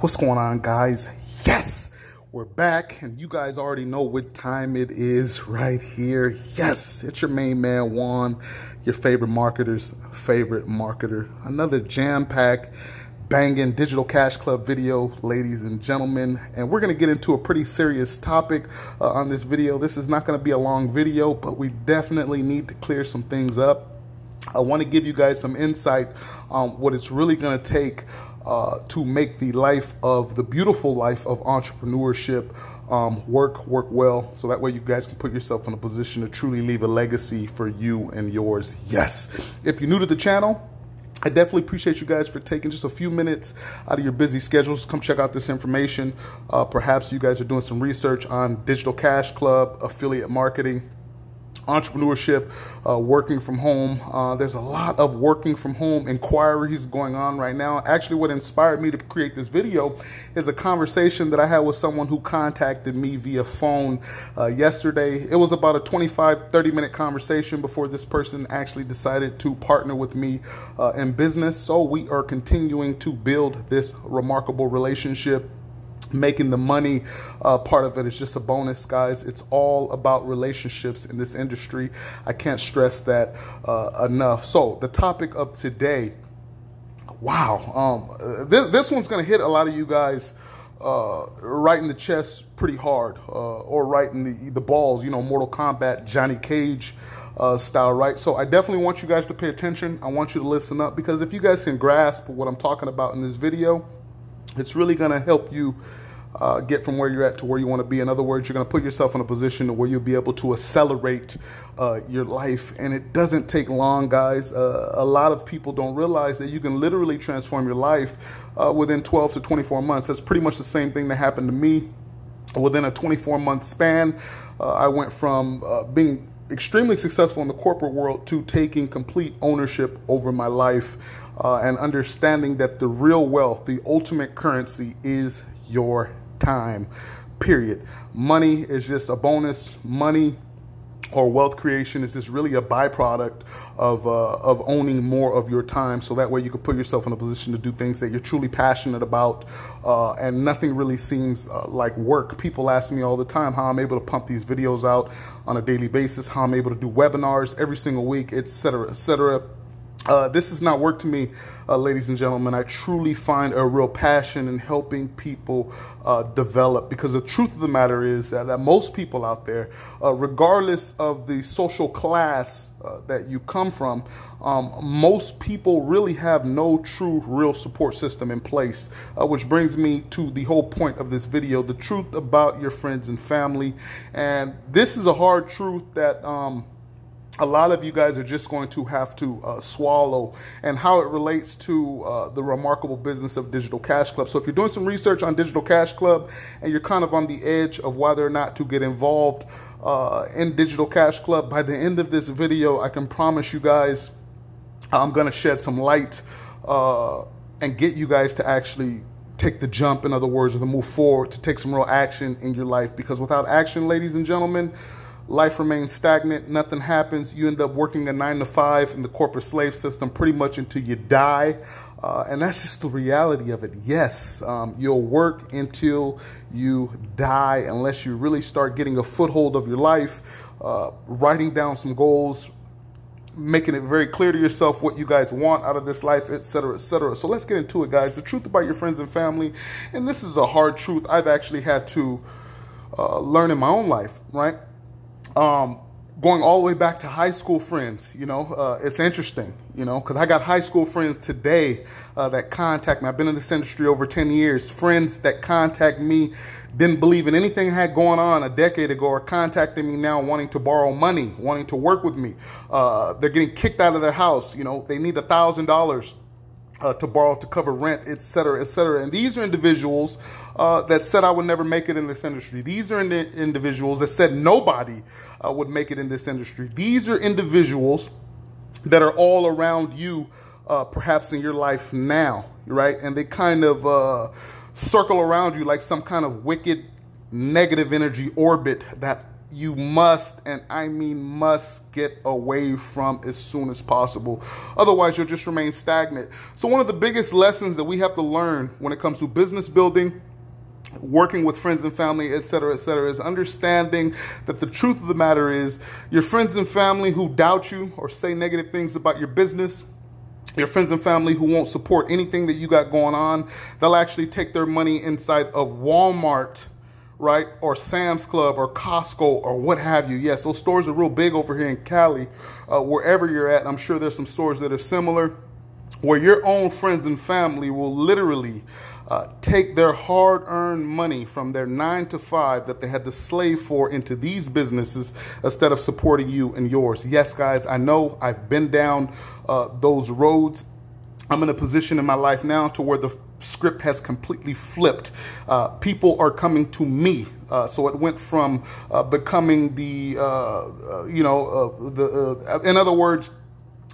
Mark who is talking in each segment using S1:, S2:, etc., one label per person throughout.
S1: What's going on, guys? Yes, we're back, and you guys already know what time it is right here. Yes, it's your main man, Juan, your favorite marketer's favorite marketer. Another jam-packed, banging Digital Cash Club video, ladies and gentlemen, and we're going to get into a pretty serious topic on this video. This is not going to be a long video, but we definitely need to clear some things up. I want to give you guys some insight on what it's really going to take to make the beautiful life of entrepreneurship work well, so that way you guys can put yourself in a position to truly leave a legacy for you and yours. Yes, if you're new to the channel, I definitely appreciate you guys for taking just a few minutes out of your busy schedules. Come check out this information. Perhaps you guys are doing some research on Digital Cash Club, affiliate marketing, entrepreneurship, working from home. There's a lot of working from home inquiries going on right now. Actually, what inspired me to create this video is a conversation that I had with someone who contacted me via phone yesterday. It was about a 25-30 minute conversation before this person actually decided to partner with me in business. So we are continuing to build this remarkable relationship. Making the money part of it is just a bonus, guys. It's all about relationships in this industry. I can't stress that enough. So the topic of today, wow, this one's going to hit a lot of you guys right in the chest pretty hard, or right in the balls, you know, Mortal Kombat, Johnny Cage style, right? So I definitely want you guys to pay attention. I want you to listen up, because if you guys can grasp what I'm talking about in this video, it's really going to help you get from where you're at to where you want to be. In other words, you're going to put yourself in a position where you'll be able to accelerate your life. And it doesn't take long, guys. A lot of people don't realize that you can literally transform your life within 12 to 24 months. That's pretty much the same thing that happened to me. Within a 24-month span, I went from being extremely successful in the corporate world to taking complete ownership over my life and understanding that the real wealth, the ultimate currency, is your time, period. Money is just a bonus. Money or wealth creation is just really a byproduct of owning more of your time, so that way you can put yourself in a position to do things that you're truly passionate about, and nothing really seems like work. People ask me all the time how I'm able to pump these videos out on a daily basis, how I'm able to do webinars every single week, etc., etc. This is not work to me, ladies and gentlemen. I truly find a real passion in helping people develop, because the truth of the matter is that most people out there, regardless of the social class that you come from, most people really have no true real support system in place, which brings me to the whole point of this video, the truth about your friends and family. And this is a hard truth that a lot of you guys are just going to have to swallow, and how it relates to the remarkable business of Digital Cash Club. So if you're doing some research on Digital Cash Club and you're kind of on the edge of whether or not to get involved in Digital Cash Club, by the end of this video, I can promise you guys I'm going to shed some light and get you guys to actually take the jump, in other words, or to move forward, to take some real action in your life. Because without action, ladies and gentlemen, life remains stagnant. Nothing happens. You end up working a 9-to-5 in the corporate slave system pretty much until you die. And that's just the reality of it. Yes, you'll work until you die, unless you really start getting a foothold of your life, writing down some goals, making it very clear to yourself what you guys want out of this life, etc., etc. So let's get into it, guys. The truth about your friends and family, and this is a hard truth I've actually had to learn in my own life, right? Going all the way back to high school friends, you know, it's interesting, you know, because I got high school friends today that contact me. I've been in this industry over 10 years. Friends that contact me, didn't believe in anything I had going on a decade ago, are contacting me now wanting to borrow money, wanting to work with me. They're getting kicked out of their house. You know, they need $1,000 to borrow to cover rent, etc., etc. And these are individuals that said I would never make it in this industry. These are individuals that said nobody would make it in this industry. These are individuals that are all around you, perhaps in your life now, right? And they kind of circle around you like some kind of wicked negative energy orbit that you must, and I mean must, get away from as soon as possible. Otherwise, you'll just remain stagnant. So one of the biggest lessons that we have to learn when it comes to business building, working with friends and family, et cetera, is understanding that the truth of the matter is your friends and family who doubt you or say negative things about your business, your friends and family who won't support anything that you got going on, they'll actually take their money inside of Walmart, right? Or Sam's Club or Costco or what have you. Yes, those stores are real big over here in Cali. Wherever you're at, I'm sure there's some stores that are similar, where your own friends and family will literally take their hard-earned money from their 9 to 5 that they had to slave for into these businesses instead of supporting you and yours. Yes, guys, I know I've been down those roads. I'm in a position in my life now to where the script has completely flipped. People are coming to me. So it went from becoming the, in other words,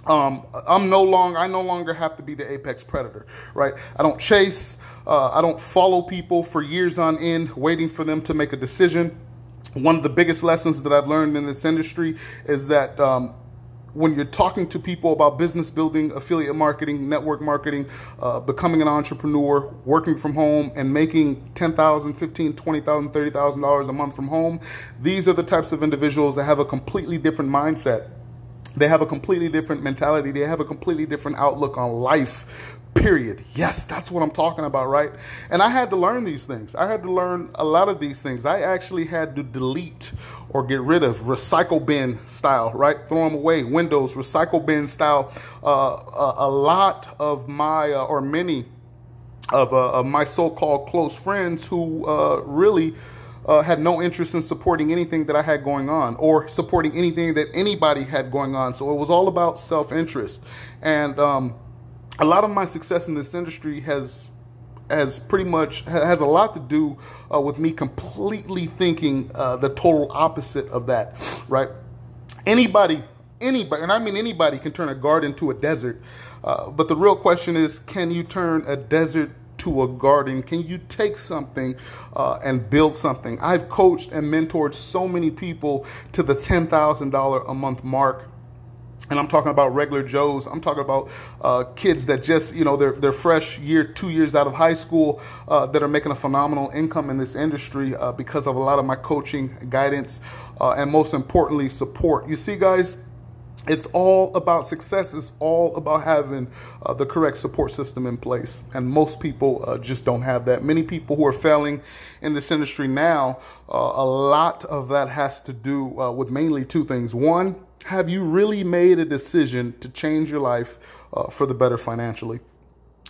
S1: I no longer have to be the apex predator, right? I don't chase, I don't follow people for years on end, waiting for them to make a decision. One of the biggest lessons that I've learned in this industry is that when you're talking to people about business building, affiliate marketing, network marketing, becoming an entrepreneur, working from home and making $10,000, $15,000, $20,000, $30,000 a month from home, these are the types of individuals that have a completely different mindset. They have a completely different mentality. They have a completely different outlook on life, period. Yes, that's what I'm talking about, right? And I had to learn these things. I had to learn a lot of these things. I actually had to delete or get rid of recycle bin style, right? Throw them away. Windows, recycle bin style. A lot of my, or many of my so-called close friends who really had no interest in supporting anything that I had going on or supporting anything that anybody had going on. So it was all about self-interest. And a lot of my success in this industry has a lot to do with me completely thinking the total opposite of that, right? Anybody, and I mean anybody, can turn a garden to a desert. But the real question is, can you turn a desert to a garden? Can you take something and build something? I've coached and mentored so many people to the $10,000 a month mark. And I'm talking about regular Joes. I'm talking about kids that just, they're fresh 2 years out of high school that are making a phenomenal income in this industry because of a lot of my coaching, guidance, and most importantly, support. You see, guys, it's all about success. It's all about having the correct support system in place. And most people just don't have that. Many people who are failing in this industry now, a lot of that has to do with mainly two things. One, have you really made a decision to change your life for the better financially?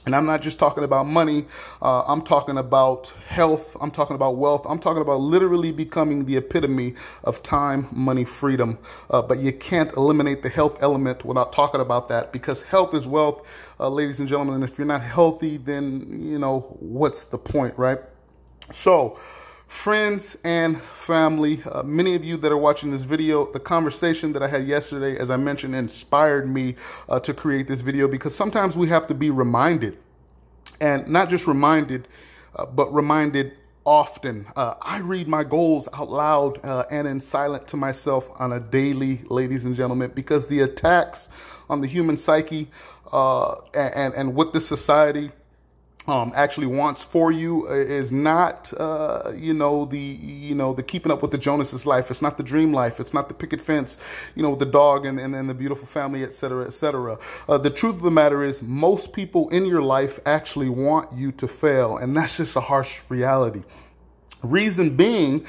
S1: And I'm not just talking about money. I'm talking about health. I'm talking about wealth. I'm talking about literally becoming the epitome of time, money, freedom. But you can't eliminate the health element without talking about that, because health is wealth, ladies and gentlemen. And if you're not healthy, then, what's the point, right? So, friends and family, many of you that are watching this video, the conversation that I had yesterday, as I mentioned, inspired me to create this video, because sometimes we have to be reminded, and not just reminded, but reminded often. I read my goals out loud and in silent to myself on a daily, ladies and gentlemen, because the attacks on the human psyche and what this society actually wants for you is not, the keeping up with the Jonas's life. It's not the dream life. It's not the picket fence, with the dog and the beautiful family, et cetera, et cetera. The truth of the matter is most people in your life actually want you to fail. And that's just a harsh reality. Reason being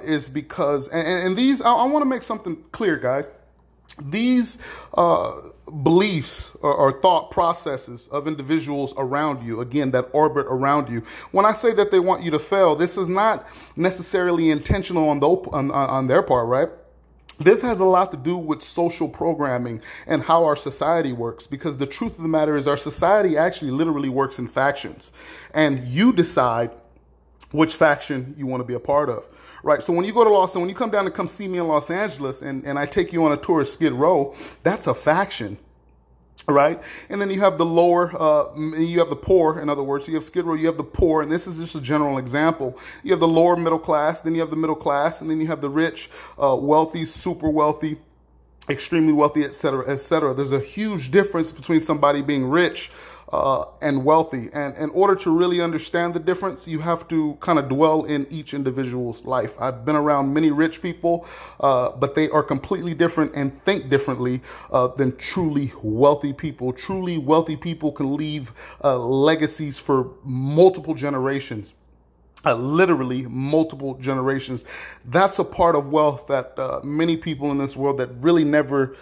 S1: is because, and these, I want to make something clear, guys. These beliefs or thought processes of individuals around you, again, that orbit around you, when I say that they want you to fail, this is not necessarily intentional on their part, right? This has a lot to do with social programming and how our society works, because the truth of the matter is our society actually literally works in factions, and you decide which faction you want to be a part of. Right. So when you go to when you come down to come see me in Los Angeles and I take you on a tour of Skid Row, that's a faction. right? And then you have the lower, you have the poor, in other words. So you have Skid Row, you have the poor, and this is just a general example. You have the lower middle class, then you have the middle class, and then you have the rich, wealthy, super wealthy, extremely wealthy, et cetera, et cetera. There's a huge difference between somebody being rich and wealthy. And in order to really understand the difference, you have to kind of dwell in each individual's life. I've been around many rich people, but they are completely different and think differently than truly wealthy people. Truly wealthy people can leave legacies for multiple generations. Literally multiple generations. That's a part of wealth that many people in this world that really never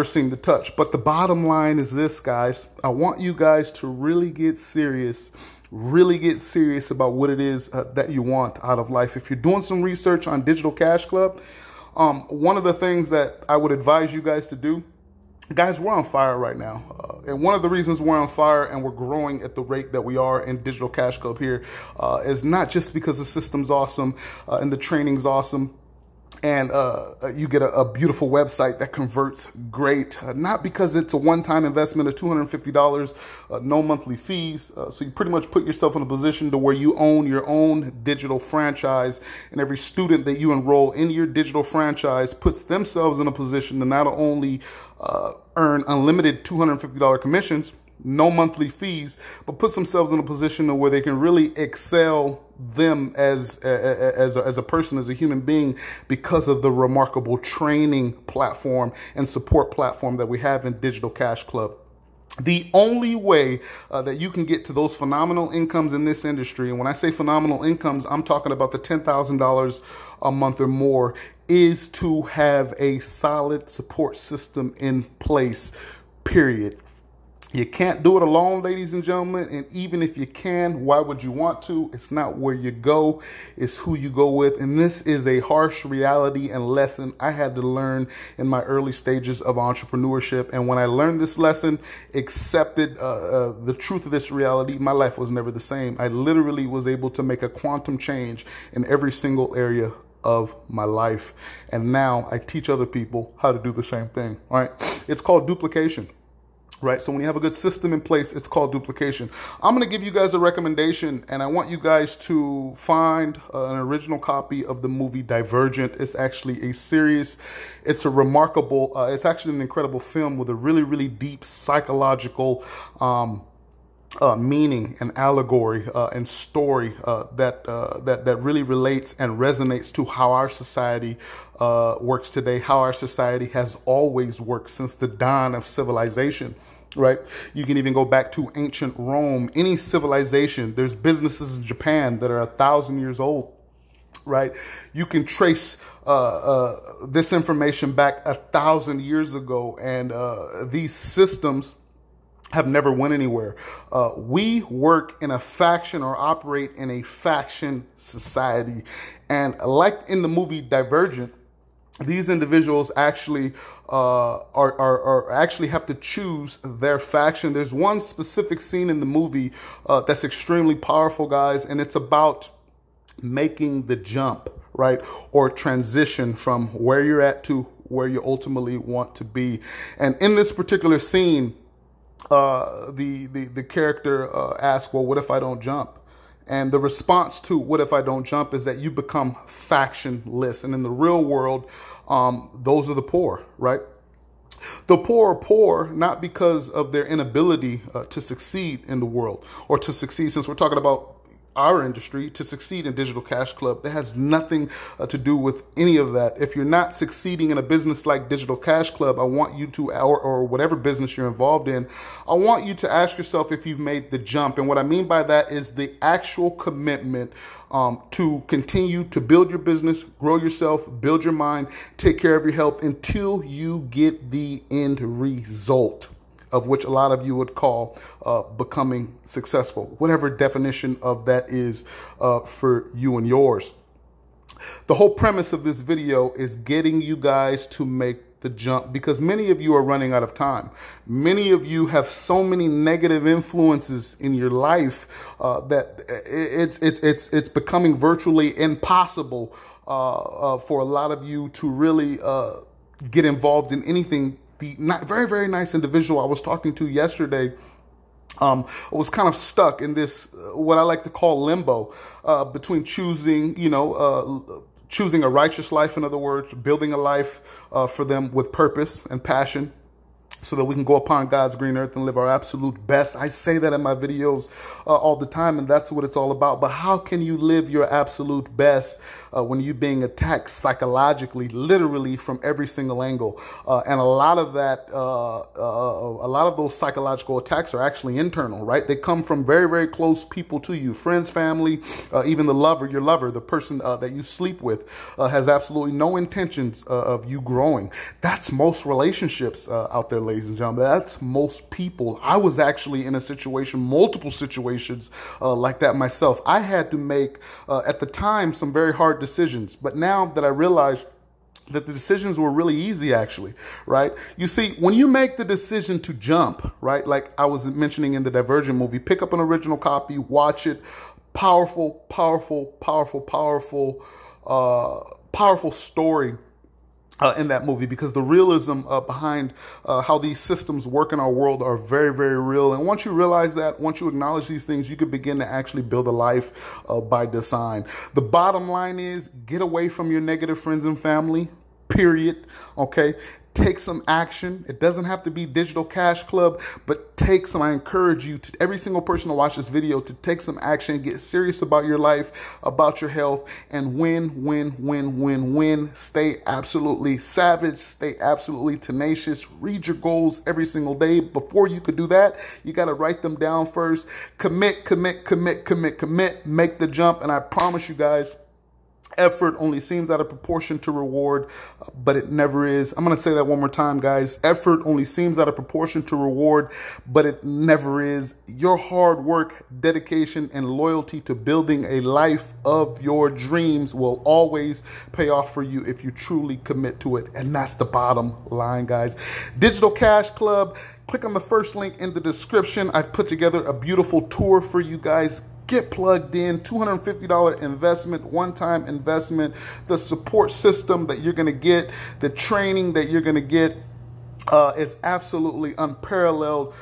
S1: seem to touch. But the bottom line is this, guys. I want you guys to really get serious about what it is that you want out of life. If you're doing some research on Digital Cash Club, one of the things that I would advise you guys to do, guys, we're on fire right now. And one of the reasons we're on fire and we're growing at the rate that we are in Digital Cash Club here is not just because the system's awesome and the training's awesome, and you get a beautiful website that converts great, not because it's a one-time investment of $250, no monthly fees. So you pretty much put yourself in a position to where you own your own digital franchise, and every student that you enroll in your digital franchise puts themselves in a position to not only earn unlimited $250 commissions, no monthly fees, but puts themselves in a position where they can really excel them as a person, as a human being, because of the remarkable training platform and support platform that we have in Digital Cash Club. The only way that you can get to those phenomenal incomes in this industry, and when I say phenomenal incomes, I'm talking about the $10,000 a month or more, is to have a solid support system in place, period. You can't do it alone, ladies and gentlemen. And even if you can, why would you want to? It's not where you go, it's who you go with. And this is a harsh reality and lesson I had to learn in my early stages of entrepreneurship. And when I learned this lesson, accepted the truth of this reality, my life was never the same. I literally was able to make a quantum change in every single area of my life. And now I teach other people how to do the same thing, all right? It's called duplication. Right, so when you have a good system in place, it's called duplication. I'm going to give you guys a recommendation, and I want you guys to find an original copy of the movie Divergent. It's actually a series. It's a remarkable, it's actually an incredible film with a really, really deep psychological meaning and allegory and story that really relates and resonates to how our society works today, how our society has always worked since the dawn of civilization. Right? You can even go back to ancient Rome, any civilization. There's businesses in Japan that are 1,000 years old. Right? You can trace this information back 1,000 years ago, and these systems have never went anywhere. We work in a faction or operate in a faction society. And like in the movie Divergent, these individuals actually actually have to choose their faction. There's one specific scene in the movie that's extremely powerful, guys, and it's about making the jump, right? Or transition from where you're at to where you ultimately want to be. And in this particular scene, the character asks, well, what if I don't jump? And the response to what if I don't jump is that you become factionless. And in the real world, those are the poor, right? The poor are poor not because of their inability to succeed in the world, or to succeed, since we're talking about our industry, to succeed in Digital Cash Club. That has nothing to do with any of that. If you're not succeeding in a business like Digital Cash Club, I want you to, or whatever business you're involved in, I want you to ask yourself if you've made the jump. And what I mean by that is the actual commitment to continue to build your business, grow yourself, build your mind, take care of your health until you get the end result, of which a lot of you would call becoming successful, whatever definition of that is for you and yours. The whole premise of this video is getting you guys to make the jump, because many of you are running out of time. Many of you have so many negative influences in your life that it's becoming virtually impossible for a lot of you to really get involved in anything the very, very nice individual I was talking to yesterday was kind of stuck in this, what I like to call limbo, between choosing, choosing a righteous life, in other words, building a life for them with purpose and passion, so that we can go upon God's green earth and live our absolute best. I say that in my videos all the time, and that's what it's all about. But how can you live your absolute best when you're being attacked psychologically, literally from every single angle? And a lot of that, a lot of those psychological attacks are actually internal, right? They come from very, very close people to you, friends, family, even the lover, your lover, the person that you sleep with, has absolutely no intentions of you growing. That's most relationships out there, ladies and gentlemen. That's most people. I was actually in a situation, multiple situations like that myself. I had to make, at the time, some very hard decisions. But now that I realize that the decisions were really easy, actually, right? You see, when you make the decision to jump, right, like I was mentioning in the Divergent movie, pick up an original copy, watch it. Powerful, powerful, powerful, powerful, powerful story in that movie, because the realism behind how these systems work in our world are very, very real. And once you realize that, once you acknowledge these things, you can begin to actually build a life by design. The bottom line is, get away from your negative friends and family, period. Okay? Take some action. It doesn't have to be Digital Cash Club, but take some. I encourage you, to every single person to watch this video, to take some action, get serious about your life, about your health, and win. Stay absolutely savage. Stay absolutely tenacious. Read your goals every single day. Before you could do that, you got to write them down first. Commit. Make the jump. And I promise you guys, effort only seems out of proportion to reward, but it never is. I'm going to say that one more time, guys. Effort only seems out of proportion to reward, but it never is. Your hard work, dedication, and loyalty to building a life of your dreams will always pay off for you if you truly commit to it. And that's the bottom line, guys. Digital Cash Club. Click on the first link in the description. I've put together a beautiful tour for you guys. Get plugged in, $250 investment, one-time investment. The support system that you're going to get, the training that you're going to get is absolutely unparalleled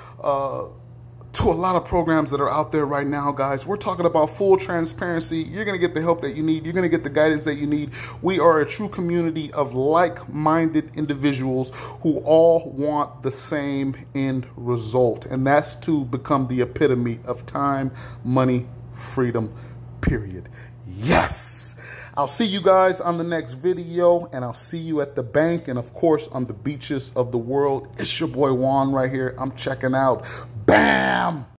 S1: to a lot of programs that are out there right now, guys. We're talking about full transparency. You're going to get the help that you need. You're going to get the guidance that you need. We are a true community of like-minded individuals who all want the same end result, and that's to become the epitome of time, money, freedom, period. Yes! I'll see you guys on the next video, and I'll see you at the bank and, of course, on the beaches of the world. It's your boy Juan right here. I'm checking out. Bam!